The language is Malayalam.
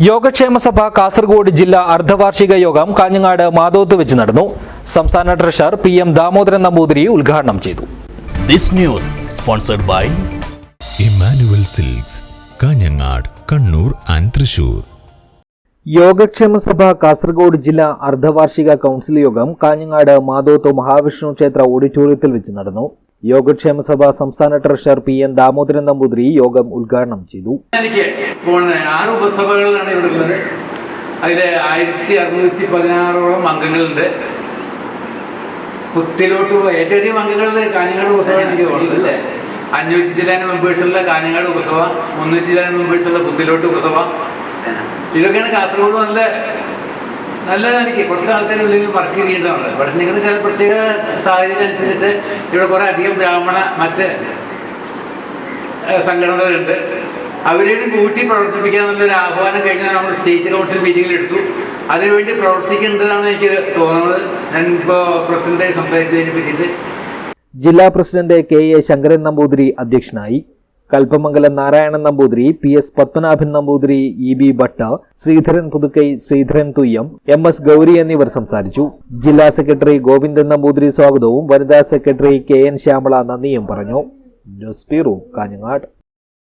യോഗക്ഷേമ സഭ കാസർഗോഡ് ജില്ലാ അർദ്ധവാർഷിക യോഗം കാഞ്ഞങ്ങാട് മാതോത്ത് വെച്ച് നടന്നു. സംസ്ഥാന ട്രഷറർ PM ദാമോദരൻ നമ്പൂതിരി ഉദ്ഘാടനം ചെയ്തു. This news sponsored by Immanuel silks, Kanhangad, Kannur and Thrissur. Yogakshema Sabha Kasaragod ജില്ലാ അർദ്ധവാർഷിക കൗൺസിൽ യോഗം കാഞ്ഞങ്ങാട് മാതോത്ത് മഹാവിഷ്ണു ക്ഷേത്ര ഓഡിറ്റോറിയത്തിൽ വെച്ച് നടന്നു. യോഗക്ഷേമ സഭ സംസ്ഥാന ട്രഷറർ PM ദാമോദരൻ നമ്പൂതിരി യോഗം ഉദ്ഘാടനം ചെയ്തു. എനിക്ക് 6 ഉപസഭകളാണ് ഇവിടെ ഉള്ളത്. അതിൽ 1616ഓളം അംഗങ്ങളുണ്ട്. കുത്തിലോട്ട് ഏറ്റവും അംഗങ്ങൾ കാഞ്ഞങ്ങാട് ഉപസഭ എനിക്ക് തോന്നുന്നത് 500 ചില്ലാൻ മെമ്പേഴ്സുള്ള കാഞ്ഞങ്ങാട് ഉപസഭ, 300 ചില്ലാൻ മെമ്പേഴ്സുള്ള കുത്തിലോട്ട് ഉപസഭ. ഇതൊക്കെയാണ് കാസർഗോഡ് നല്ലതായിരിക്കും. കുറച്ച് ആൾക്കാരുള്ളിൽ വർക്ക് ചെയ്യേണ്ടതാണ്. പക്ഷേ നിങ്ങളുടെ ചില പ്രത്യേക സാഹചര്യം അനുസരിച്ചിട്ട് ഇവിടെ കുറേ അധികം ബ്രാഹ്മണ മറ്റ് സംഘടനകളുണ്ട്. അവരോട് കൂട്ടി പ്രവർത്തിപ്പിക്കാന്നുള്ളൊരു ആഹ്വാനം കഴിഞ്ഞാൽ നമ്മൾ സ്റ്റേറ്റ് കൗൺസിൽ മീറ്റിങ്ങിൽ എടുത്തു. അതിനുവേണ്ടി പ്രവർത്തിക്കേണ്ടതാണ് എനിക്ക് തോന്നുന്നത്. ഞാനിപ്പോൾ പ്രസിഡന്റായി സംസാരിച്ചതിനെ പറ്റിയിട്ട് ജില്ലാ പ്രസിഡന്റ് KA ശങ്കരൻ നമ്പൂതിരി അധ്യക്ഷനായി. Kalpamangalam Narayanan Namboothiri, PS Padmanabhan Namboothiri, EB Bhatta, Sreedharan Puthukkai, Sreedharan Thuyyam, MS Gauri എന്നിവർ സംസാരിച്ചു. ജില്ലാ സെക്രട്ടറി ഗോവിന്ദൻ നമ്പൂതിരി സ്വാഗതവും വനിതാ സെക്രട്ടറി KN ശ്യാമള നന്ദിയും പറഞ്ഞു. News bureau, Kanhangad.